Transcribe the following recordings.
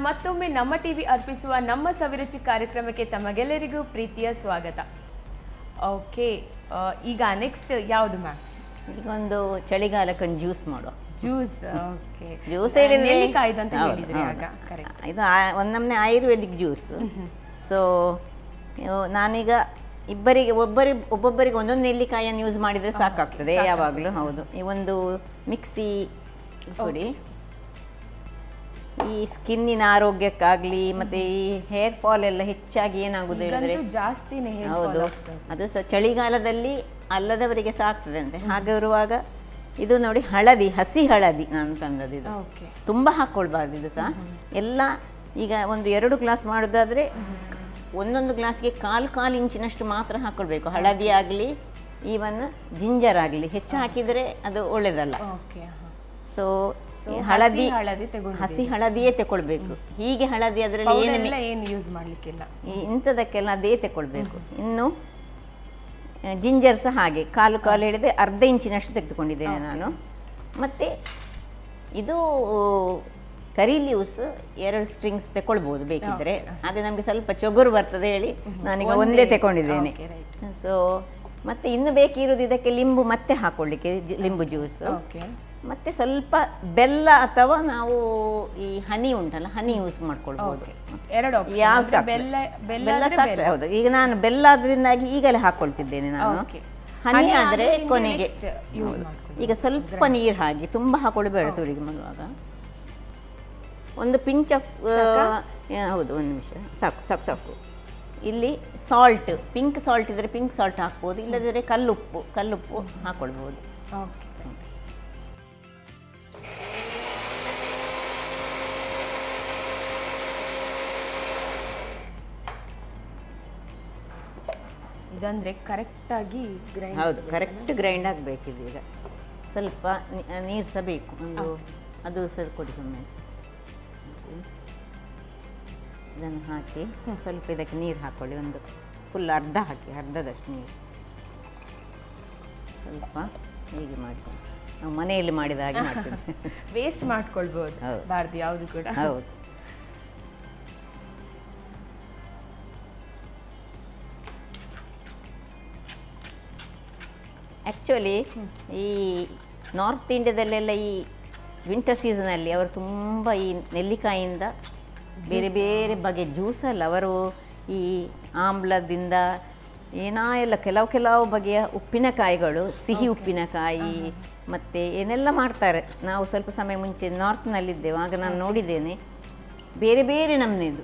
ಮತ್ತೊಮ್ಮೆ ನಮ್ಮ ಟಿವಿ ಅರ್ಪಿಸುವ ನಮ್ಮ ಸವಿರುಚಿ ಕಾರ್ಯಕ್ರಮಕ್ಕೆ ತಮಗೆಲ್ಲರಿಗೂ ಪ್ರೀತಿಯ ಸ್ವಾಗತ. ಓಕೆ, ಈಗ ನೆಕ್ಸ್ಟ್ ಯಾವುದು ಮ್ಯಾಮ್? ಈಗ ಒಂದು ಚಳಿಗಾಲಕ್ಕೊಂದು ಜ್ಯೂಸ್ ಮಾಡುವ. Juice, okay. ಜ್ಯೂಸ್ ಹೇಳಿದ್ರೆ ನೆಲ್ಲಿಕಾಯ್ದು ಅಂತ ಹೇಳಿದ್ರಿ ಆಗ, ಕರೆಕ್ಟ್. ಇದು ಒಂದೊಮ್ಮೆ ಆಯುರ್ವೇದಿಕ್ ಜ್ಯೂಸ್. ಸೊ ನಾನೀಗ ಒಬ್ಬೊಬ್ಬರಿಗೆ ಒಂದೊಂದು ನೆಲ್ಲಿಕಾಯನ್ನು ಯೂಸ್ ಮಾಡಿದರೆ ಸಾಕಾಗ್ತದೆ ಯಾವಾಗಲೂ. ಹೌದು, ಈ ಒಂದು ಮಿಕ್ಸಿ ಕೊಡಿ. ಈ ಸ್ಕಿನ್ನಿನ ಆರೋಗ್ಯಕ್ಕಾಗಲಿ ಮತ್ತು ಈ ಹೇರ್ ಫಾಲ್ ಎಲ್ಲ ಹೆಚ್ಚಾಗಿ ಏನಾಗುದು ಹೇಳಿದ್ರೆ ಜಾಸ್ತಿನೇ. ಹೌದು, ಅದು ಸಹ ಚಳಿಗಾಲದಲ್ಲಿ ಅಲ್ಲದವರಿಗೆ ಸಹ ಆಗ್ತದೆ ಅಂತೆ. ಹಾಗಿರುವಾಗ ಇದು ನೋಡಿ, ಹಳದಿ, ಹಸಿ ಹಳದಿ ನಾನು ತಂದದ್ದು. ಇದು ತುಂಬ ಹಾಕ್ಕೊಳ್ಬಾರ್ದು. ಇದು ಸಹ ಎಲ್ಲ ಈಗ ಒಂದು 2 ಗ್ಲಾಸ್ ಮಾಡೋದಾದರೆ ಒಂದೊಂದು ಗ್ಲಾಸ್ಗೆ ಕಾಲು ಇಂಚಿನಷ್ಟು ಮಾತ್ರ ಹಾಕ್ಕೊಳ್ಬೇಕು. ಹಳದಿ ಆಗಲಿ, ಈವನ್ ಜಿಂಜರ್ ಆಗಲಿ, ಹೆಚ್ಚು ಹಾಕಿದರೆ ಅದು ಒಳ್ಳೆಯದಲ್ಲ. ಸೊ ಹಸಿ ಹಳದಿಯೇ ತಗೊಳ್ಬೇಕು. ಹೀಗೆ ಹಳದಿ ಅದರಲ್ಲಿ ಏನು ಯೂಸ್ ಮಾಡಲಿಕ್ಕಿಲ್ಲ, ಇಂಥದಕ್ಕೆಲ್ಲ ಅದೇ ತಗೊಳ್ಬೇಕು. ಇನ್ನು ಜಿಂಜರ್ ಸಹ ಹಾಗೆ ಕಾಲು ಹೇಳಿದೆ, ಅರ್ಧ ಇಂಚಿನಷ್ಟು ತೆಗೆದುಕೊಂಡಿದ್ದೇನೆ ನಾನು. ಮತ್ತು ಇದು ಕರಿ ಲೀವ್ಸ್ 2 ಸ್ಟ್ರಿಂಗ್ಸ್ ತಗೊಳ್ಬೋದು ಬೇಕಿದ್ರೆ. ಅದೇ ನಮಗೆ ಸ್ವಲ್ಪ ಚೊಗುರು ಬರ್ತದೆ ಹೇಳಿ ನಾನೀಗ ಒಂದೇ ತಗೊಂಡಿದ್ದೇನೆ. ಸೊ ಮತ್ತೆ ಇನ್ನು ಬೇಕಿರೋದು ಇದಕ್ಕೆ ಲಿಂಬು ಮತ್ತೆ ಹಾಕೊಳ್ಳಿಕ್ಕೆ, ಲಿಂಬು ಜ್ಯೂಸ್. ಮತ್ತೆ ಸ್ವಲ್ಪ ಬೆಲ್ಲ ಅಥವಾ ನಾವು ಈ ಹನಿ ಉಂಟಲ್ಲ, ಹನಿ ಯೂಸ್ ಮಾಡ್ಕೊಳ್ಬೋದು. ಹೌದು, ಈಗ ನಾನು ಬೆಲ್ಲ ಆದ್ರಿಂದಾಗಿ ಈಗಲೇ ಹಾಕೊಳ್ತಿದ್ದೇನೆ ನಾನು. ಹನಿ ಆದರೆ ಕೊನೆಗೆ. ಈಗ ಸ್ವಲ್ಪ ನೀರು ಹಾಕಿ, ತುಂಬ ಹಾಕೊಳ್ಳಬೇಡ ಸುರಿಗೆ ಮಾಡುವಾಗ. ಒಂದು ಪಿಂಚ್ ಆಫ್, ಹೌದು, 1 ನಿಮಿಷ ಸಾಕು. ಇಲ್ಲಿ ಸಾಲ್ಟ್, ಪಿಂಕ್ ಸಾಲ್ಟ್ ಇದ್ದರೆ ಪಿಂಕ್ ಸಾಲ್ಟ್ ಹಾಕ್ಬೋದು, ಇಲ್ಲದಿದ್ದರೆ ಕಲ್ಲುಪ್ಪು ಹಾಕ್ಕೊಳ್ಬೋದು. ಇದಂದರೆ ಕರೆಕ್ಟಾಗಿ ಗ್ರೈಂಡ್. ಹೌದು, ಕರೆಕ್ಟ್ ಗ್ರೈಂಡ್ ಆಗಬೇಕಿದೆ. ಈಗ ಸ್ವಲ್ಪ ನೀರು ಸಹ ಬೇಕು, ಅದು ಸಹ ಕೊಡಿ ಸುಮ್ಮನೆ. ಇದನ್ನು ಹಾಕಿ ಸ್ವಲ್ಪ ಇದಕ್ಕೆ ನೀರು ಹಾಕ್ಕೊಳ್ಳಿ. ಒಂದು ಫುಲ್ ಅರ್ಧ ಹಾಕಿ, ಅರ್ಧದಷ್ಟು ನೀರು. ಸ್ವಲ್ಪ ಹೀಗೆ ಮಾಡ್ಕೊಂಡು ನಾವು ಮನೆಯಲ್ಲಿ ಮಾಡಿದ ಹಾಗೆ ಮಾಡ್ತೀವಿ. ವೇಸ್ಟ್ ಮಾಡ್ಕೊಳ್ಬೋದು ಬಾರ್ದು ಯಾವುದು ಕೂಡ. ಹೌದು, ಆ್ಯಕ್ಚುಲಿ ಈ ನಾರ್ತ್ ಇಂಡಿಯಾದಲ್ಲೆಲ್ಲ ಈ ವಿಂಟರ್ ಸೀಸನಲ್ಲಿ ಅವರು ತುಂಬ ಈ ನೆಲ್ಲಿಕಾಯಿಂದ ಬೇರೆ ಬೇರೆ ಬಗೆಯ ಜ್ಯೂಸಲ್ಲ, ಅವರು ಈ ಆಮ್ಲದಿಂದ ಎಲ್ಲ ಕೆಲವು ಬಗೆಯ ಉಪ್ಪಿನಕಾಯಿಗಳು, ಸಿಹಿ ಉಪ್ಪಿನಕಾಯಿ ಮತ್ತು ಏನೆಲ್ಲ ಮಾಡ್ತಾರೆ. ನಾವು ಸ್ವಲ್ಪ ಸಮಯ ಮುಂಚೆ ನಾರ್ತ್ನಲ್ಲಿದ್ದೆವು, ಆಗ ನಾನು ನೋಡಿದ್ದೇನೆ ಬೇರೆ ಬೇರೆ ನಮ್ಮನೆದು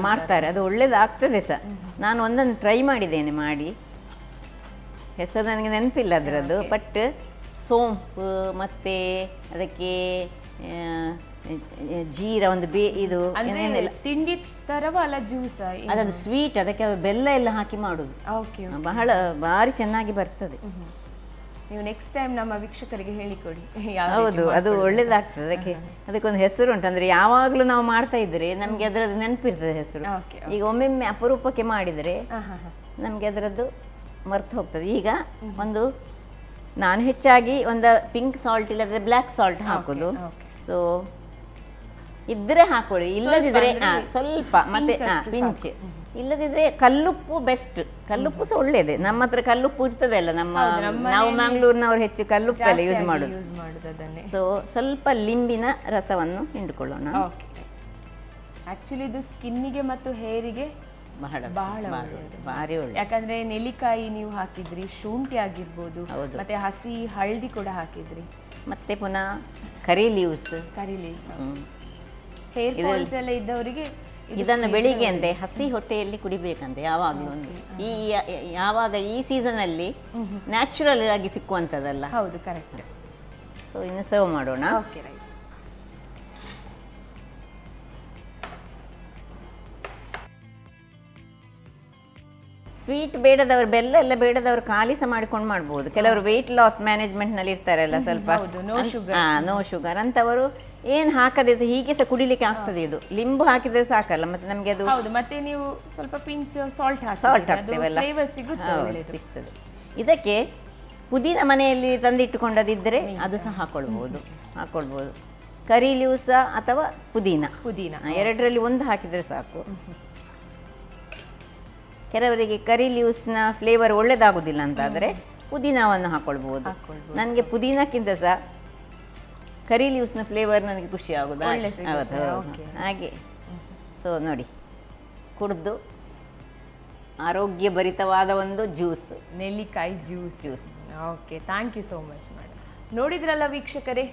ಮಾಡ್ತಾರೆ. ಅದು ಒಳ್ಳೇದಾಗ್ತದೆ ಸಹ. ನಾನು ಒಂದನ್ನು ಟ್ರೈ ಮಾಡಿದ್ದೇನೆ ಮಾಡಿ, ಹೆಸರು ನನಗೆ ನೆನಪಿಲ್ಲ ಅದರದ್ದು. ಬಟ್ ಸೋಂಪು ಮತ್ತು ಅದಕ್ಕೆ ಜೀರ, ಒಂದು ಇದು ತಿಂಡಿ ತರವಲ್ಲ ಜ್ಯೂಸ್, ಅದೊಂದು ಸ್ವೀಟ್, ಅದಕ್ಕೆ ಬೆಲ್ಲ ಎಲ್ಲ ಹಾಕಿ ಮಾಡೋದು. ಭಾರಿ ಚೆನ್ನಾಗಿ ಬರ್ತದೆ. ನೀವು ನೆಕ್ಸ್ಟ್ ಟೈಮ್ ನಮ್ಮ ವೀಕ್ಷಕರಿಗೆ ಹೇಳಿಕೊಡಿ. ಹೌದು, ಅದು ಒಳ್ಳೇದಾಗ್ತದೆ. ಅದಕ್ಕೊಂದು ಹೆಸರು ಉಂಟು. ಅಂದರೆ ಯಾವಾಗಲೂ ನಾವು ಮಾಡ್ತಾ ಇದ್ರೆ ನಮಗೆ ಅದರದ್ದು ನೆನಪಿರ್ತದೆ ಹೆಸರು. ಈಗ ಒಮ್ಮೊಮ್ಮೆ ಅಪರೂಪಕ್ಕೆ ಮಾಡಿದರೆ ನಮಗೆ ಅದರದ್ದು ಮರ್ತು ಹೋಗ್ತದೆ. ಈಗ ನಾನು ಹೆಚ್ಚಾಗಿ ಒಂದು ಪಿಂಕ್ ಸಾಲ್ಟ್ ಇಲ್ಲದ್ರೆ ಬ್ಲ್ಯಾಕ್ ಸಾಲ್ಟ್ ಹಾಕೋದು. ಸೊ ಇದ್ರೆ ಹಾಕೊಳ್ಳಿ, ಇಲ್ಲದಿದ್ರೆ ಸ್ವಲ್ಪ ಮತ್ತೆ ಪಿಂಚ್, ಇಲ್ಲದಿದ್ರೆ ಕಲ್ಲುಪ್ಪು ಬೆಸ್ಟ್. ಕಲ್ಲುಪ್ಪು ಸಹ ಒಳ್ಳೇದೆ. ನಮ್ಮ ಹತ್ರ ಕಲ್ಲುಪ್ಪು ಇರ್ತದೆ ಅಲ್ಲ, ನಾವು ಮಂಗಳೂರಿನವ್ರು ಹೆಚ್ಚು ಕಲ್ಲುಪ್ಪು ಎಲ್ಲ ಯೂಸ್ ಮಾಡೋದು. ಸೊ ಸ್ವಲ್ಪ ಲಿಂಬಿನ ರಸವನ್ನು ಹಿಂಡ್ಕೊಳ್ಳೋಣ. ಆಕ್ಚುಲಿ ಇದು ಸ್ಕಿನ್ನಿಗೆ ಮತ್ತು ಹೇರಿಗೆ ಬಹಳ ಭಾರಿ ಒಳ್ಳೆ. ಯಾಕಂದ್ರೆ ನೆಲ್ಲಿಕಾಯಿ ನೀವು ಹಾಕಿದ್ರಿ, ಶುಂಠಿ ಆಗಿರ್ಬೋದು, ಮತ್ತೆ ಹಸಿ ಹಳದಿ ಕೂಡ ಹಾಕಿದ್ರಿ, ಮತ್ತೆ ಪುನಃ ಕರಿ ಲೀವ್ಸ್. ಹೇರ್ ಫಾಲ್ಸ್ ಎಲ್ಲ ಇದ್ದವರಿಗೆ ಇದನ್ನು ಬೆಳಿಗ್ಗೆ ಅಂತೆ ಹಸಿ ಹೊಟ್ಟೆಯಲ್ಲಿ ಕುಡಿಬೇಕಂತೆ ಯಾವಾಗಲೂ. ಯಾವಾಗ ಈ ಸೀಸನಲ್ಲಿ ನ್ಯಾಚುರಲ್ ಆಗಿ ಸಿಕ್ಕುವಂಥದ್ದಲ್ಲ. ಹೌದು, ಕರೆಕ್ಟ್. ಸೊ ಇನ್ನು ಸರ್ವ್ ಮಾಡೋಣ. Okay, right. ಸ್ವೀಟ್ ಬೇಡದವರು, ಬೆಲ್ಲ ಎಲ್ಲ ಬೇಡದವರು ಖಾಲಿ ಸಹ ಮಾಡ್ಕೊಂಡು ಮಾಡ್ಬೋದು. ಕೆಲವರು ವೆಯ್ಟ್ ಲಾಸ್ ಮ್ಯಾನೇಜ್ಮೆಂಟ್ನಲ್ಲಿ ಇರ್ತಾರಲ್ಲ, ಸ್ವಲ್ಪ ನೋ ಶುಗರ್ ಅಂತವರು ಏನು ಹಾಕದೆ ಸಹ ಹೀಗೆ ಸಹ ಕುಡಿಲಿಕ್ಕೆ ಆಗ್ತದೆ. ಇದು ಲಿಂಬು ಹಾಕಿದ್ರೆ ಸಾಕಲ್ಲ, ಮತ್ತೆ ನಮಗೆ ಅದು. ಹೌದು, ಮತ್ತೆ ನೀವು ಸ್ವಲ್ಪ ಪಿಂಚ್ ಸಾಲ್ಟ್ ಹಾಕ್ತೇವಲ್ಲ, ಸಿಗ್ತದೆ. ಇದಕ್ಕೆ ಪುದೀನ ಮನೆಯಲ್ಲಿ ತಂದಿಟ್ಟುಕೊಂಡದಿದ್ದರೆ ಅದು ಸಹ ಹಾಕೊಳ್ಬೋದು. ಕರಿ ಲೀವ್ಸ ಅಥವಾ ಪುದೀನ ಪುದೀನ ಎರಡರಲ್ಲಿ ಒಂದು ಹಾಕಿದರೆ ಸಾಕು. ಕೆಲವರಿಗೆ ಕರಿ ಲೀವ್ಸ್ನ ಫ್ಲೇವರ್ ಒಳ್ಳೆಯದಾಗೋದಿಲ್ಲ ಅಂತಾದರೆ ಪುದೀನವನ್ನು ಹಾಕ್ಕೊಳ್ಬೋದು. ನನಗೆ ಪುದೀನಕ್ಕಿಂತ ಸಹ ಕರಿ ಲೀವ್ಸ್ನ ಫ್ಲೇವರ್ ನನಗೆ ಖುಷಿ ಆಗೋದು. ಹಾಗೆ ಸೊ ನೋಡಿ, ಕುಡಿದು ಆರೋಗ್ಯಭರಿತವಾದ ಒಂದು ಜ್ಯೂಸ್, ನೆಲ್ಲಿಕಾಯಿ juice. Okay, thank you so much madam. ನೋಡಿದ್ರಲ್ಲ ವೀಕ್ಷಕರೇ,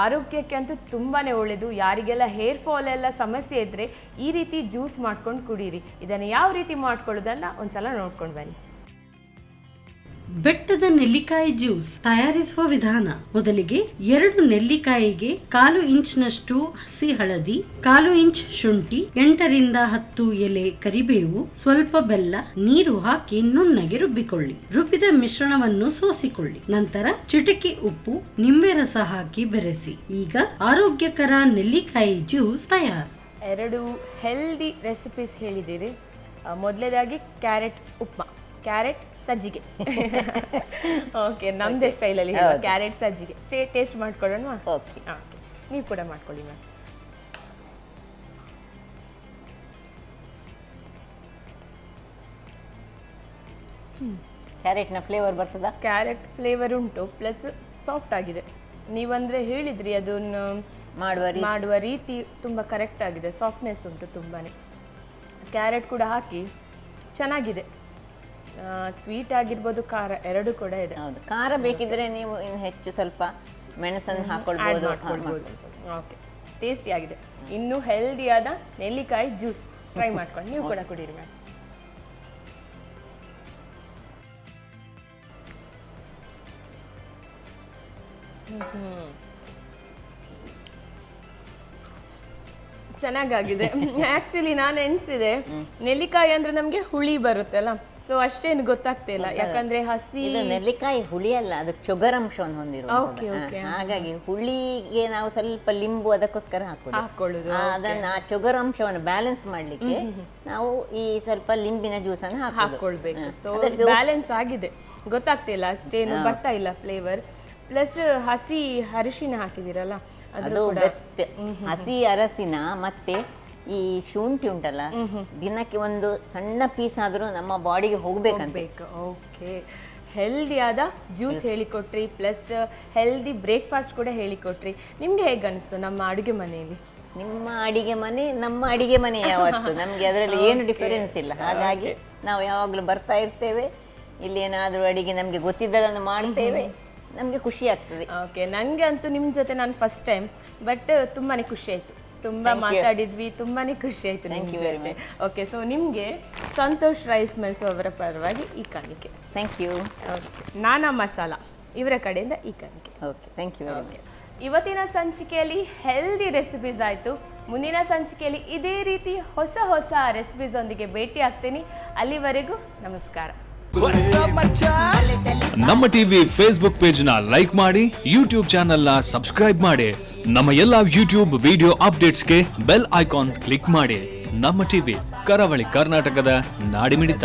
ಆರೋಗ್ಯಕ್ಕೆ ಅಂತೂ ತುಂಬಾ ಒಳ್ಳೆಯದು. ಯಾರಿಗೆಲ್ಲ ಹೇರ್ ಫಾಲ್ ಎಲ್ಲ ಸಮಸ್ಯೆ ಇದ್ದರೆ ಈ ರೀತಿ ಜ್ಯೂಸ್ ಮಾಡ್ಕೊಂಡು ಕುಡೀರಿ. ಇದನ್ನು ಯಾವ ರೀತಿ ಮಾಡ್ಕೊಳ್ಳೋದನ್ನ ಒಂದ್ಸಲ ನೋಡ್ಕೊಂಡು ಬನ್ನಿ. ಬೆಟ್ಟದ ನೆಲ್ಲಿಕಾಯಿ ಜ್ಯೂಸ್ ತಯಾರಿಸುವ ವಿಧಾನ. ಮೊದಲಿಗೆ 2 ನೆಲ್ಲಿಕಾಯಿಗೆ 1/4 ಇಂಚ್ನಷ್ಟು ಹಸಿ ಹಳದಿ, 1/4 ಇಂಚ್ ಶುಂಠಿ, 8 ರಿಂದ 10 ಎಲೆ ಕರಿಬೇವು, ಸ್ವಲ್ಪ ಬೆಲ್ಲ, ನೀರು ಹಾಕಿ ನುಣ್ಣಗೆ ರುಬ್ಬಿಕೊಳ್ಳಿ. ರುಬ್ಬಿದ ಮಿಶ್ರಣವನ್ನು ಸೋಸಿಕೊಳ್ಳಿ. ನಂತರ ಚಿಟಿಕೆ ಉಪ್ಪು, ನಿಂಬೆ ರಸ ಹಾಕಿ ಬೆರೆಸಿ. ಈಗ ಆರೋಗ್ಯಕರ ನೆಲ್ಲಿಕಾಯಿ ಜ್ಯೂಸ್ ತಯಾರು. 2 ಹೆಲ್ದಿ ರೆಸಿಪೀಸ್ ಹೇಳಿದ್ದೀರಿ. ಮೊದಲನೇದಾಗಿ ಕ್ಯಾರೆಟ್ ಉಪ್ಮಾ, ಕ್ಯಾರೆಟ್ ಸಜ್ಜಿಗೆ. ಓಕೆ, ನಮ್ಮದೇ ಸ್ಟೈಲಲ್ಲಿ ಕ್ಯಾರೆಟ್ ಸಜ್ಜಿಗೆ ಟೇಸ್ಟ್ ಮಾಡ್ಕೊಳ್ಳೋಣ. ಓಕೆ, ನೀವು ಕೂಡ ಮಾಡ್ಕೊಳ್ಳಿ ಮ್ಯಾಮ್. ಕ್ಯಾರೆಟ್ನ ಫ್ಲೇವರ್ ಬರ್ತದಾ? ಕ್ಯಾರೆಟ್ ಫ್ಲೇವರ್ ಉಂಟು, ಪ್ಲಸ್ ಸಾಫ್ಟ್ ಆಗಿದೆ. ನೀವಂದರೆ ಹೇಳಿದ್ರಿ ಅದನ್ನು ಮಾಡುವ ರೀತಿ ತುಂಬ ಕರೆಕ್ಟ್ ಆಗಿದೆ. ಸಾಫ್ಟ್ನೆಸ್ ಉಂಟು ತುಂಬಾ. ಕ್ಯಾರೆಟ್ ಕೂಡ ಹಾಕಿ ಚೆನ್ನಾಗಿದೆ. ಸ್ವೀಟ್ ಆಗಿರ್ಬೋದು, ಖಾರ ಎರಡು ಕೂಡ ಇದೆ. ಹೌದು, ಖಾರ ಬೇಕಿದ್ರೆ ನೀವು ಇನ್ನು ಹೆಚ್ಚು ಸ್ವಲ್ಪ ಮೆಣಸನ್ನು ಹಾಕೊಳ್ಬೋದು. ಓಕೆ, ಟೇಸ್ಟಿ ಆಗಿದೆ. ಇನ್ನು ಹೆಲ್ದಿಯಾದ ನೆಲ್ಲಿಕಾಯಿ ಜ್ಯೂಸ್ ಟ್ರೈ ಮಾಡ್ಕೊಂಡು ನೀವು ಕೂಡ ಕುಡೀರಿ ಮ್ಯಾಮ್. ಚೆನ್ನಾಗಾಗಿದೆ. ಆಕ್ಚುಲಿ ನಾನು ಎನ್ಸಿದೆ, ನೆಲ್ಲಿಕಾಯಿ ಅಂದ್ರೆ ನಮ್ಗೆ ಹುಳಿ ಬರುತ್ತೆ ಅಲ್ಲ, ಸೊ ಅಷ್ಟೇನು ಗೊತ್ತಾಗ್ತಾ ಇಲ್ಲ. ಯಾಕಂದ್ರೆ ಹಸಿ ನೆಲ್ಲಿಕಾಯಿ ಹುಳಿ ಅಲ್ಲ, ಅದು ಚೊಗರಂಶವನ್ನು ಹೊಂದಿರುವುದು. ಹಾಗಾಗಿ ಹುಳಿಗೆ ನಾವು ಸ್ವಲ್ಪ ಲಿಂಬು ಅದಕ್ಕೋಸ್ಕರ ಹಾಕೊಳ್ಳುದು. ಅದನ್ನ ಆ ಚೊಗರಂಶವನ್ನು ಬ್ಯಾಲೆನ್ಸ್ ಮಾಡ್ಲಿಕ್ಕೆ ನಾವು ಈ ಸ್ವಲ್ಪ ಲಿಂಬಿನ ಜ್ಯೂಸ್ ಅನ್ನು ಹಾಕೊಳ್ಬೇಕು. ಸೊ ಬ್ಯಾಲೆನ್ಸ್ ಆಗಿದೆ, ಗೊತ್ತಾಗ್ತಿಲ್ಲ, ಅಷ್ಟೇನು ಬರ್ತಾ ಇಲ್ಲ ಫ್ಲೇವರ್. ಪ್ಲಸ್ ಹಸಿ ಅರಿಶಿನ ಹಾಕಿದಿರಲ್ಲ, ಅದು ಬೆಸ್ಟ್. ಹಸಿ ಅರಸಿನ ಮತ್ತೆ ಈ ಶುಂಠಿ ಉಂಟಲ್ಲ, ದಿನಕ್ಕೆ ಒಂದು ಸಣ್ಣ ಪೀಸ್ ಆದ್ರೂ ನಮ್ಮ ಬಾಡಿಗೆ ಹೋಗ್ಬೇಕಂತ. ಓಕೆ, ಹೆಲ್ದಿಯಾದ ಜ್ಯೂಸ್ ಹೇಳಿಕೊಟ್ರಿ, ಪ್ಲಸ್ ಹೆಲ್ದಿ ಬ್ರೇಕ್ಫಾಸ್ಟ್ ಕೂಡ ಹೇಳಿಕೊಟ್ರಿ. ನಿಮ್ಗೆ ಹೇಗೆ ಅನಿಸ್ತು ನಮ್ಮ ಅಡುಗೆ ಮನೆಯಲ್ಲಿ? ನಿಮ್ಮ ಅಡಿಗೆ ಮನೆ ನಮ್ಮ ಅಡಿಗೆ ಮನೆ ಯಾವತ್ತು, ನಮ್ಗೆ ಅದರಲ್ಲಿ ಏನು ಡಿಫರೆನ್ಸ್ ಇಲ್ಲ. ಹಾಗಾಗಿ ನಾವು ಯಾವಾಗಲೂ ಬರ್ತಾ ಇರ್ತೇವೆ. ಇಲ್ಲಿ ಏನಾದರೂ ಅಡಿಗೆ ನಮ್ಗೆ ಗೊತ್ತಿದ್ದದನ್ನು ಮಾಡ್ತೇವೆ, ನಮಗೆ ಖುಷಿ ಆಗ್ತದೆ. ಓಕೆ, ನನಗೆ ಅಂತೂ ನಿಮ್ಮ ಜೊತೆ ನಾನು ಫಸ್ಟ್ ಟೈಮ್, ಬಟ್ ತುಂಬಾ ಖುಷಿ ಆಯಿತು. ತುಂಬ ಮಾತಾಡಿದ್ವಿ, ತುಂಬಾ ಖುಷಿ ಆಯಿತು ನಿಮ್ಮ ಜೊತೆ. ಓಕೆ, ಸೊ ನಿಮಗೆ ಸಂತೋಷ್ ರೈಸ್ ಮಿಲ್ಸ್ ಅವರ ಪರವಾಗಿ ಈ ಕಾಣಿಕೆ. Thank you. ಓಕೆ, ನಾನಾ ಮಸಾಲ ಇವರ ಕಡೆಯಿಂದ ಈ ಕಾಣಿಕೆ. Okay, thank you. ಇವತ್ತಿನ ಸಂಚಿಕೆಯಲ್ಲಿ ಹೆಲ್ದಿ ರೆಸಿಪೀಸ್ ಆಯಿತು. ಮುಂದಿನ ಸಂಚಿಕೆಯಲ್ಲಿ ಇದೇ ರೀತಿ ಹೊಸ ಹೊಸ ರೆಸಿಪೀಸ್ ಒಂದಿಗೆ ಭೇಟಿ ಆಗ್ತೀನಿ. ಅಲ್ಲಿವರೆಗೂ ನಮಸ್ಕಾರ. ನಮ್ಮ ಟಿವಿ ಫೇಸ್ಬುಕ್ ಪೇಜ್ ನ ಲೈಕ್ ಮಾಡಿ, ಯೂಟ್ಯೂಬ್ ಚಾನೆಲ್ ನ ಸಬ್ಸ್ಕ್ರೈಬ್ ಮಾಡಿ. ನಮ್ಮ ಎಲ್ಲಾ ಯೂಟ್ಯೂಬ್ ವಿಡಿಯೋ ಅಪ್ಡೇಟ್ಸ್ಗೆ ಬೆಲ್ ಐಕಾನ್ ಕ್ಲಿಕ್ ಮಾಡಿ. ನಮ್ಮ ಟಿವಿ, ಕರಾವಳಿ ಕರ್ನಾಟಕದ ನಾಡಿಮಿಡಿತ.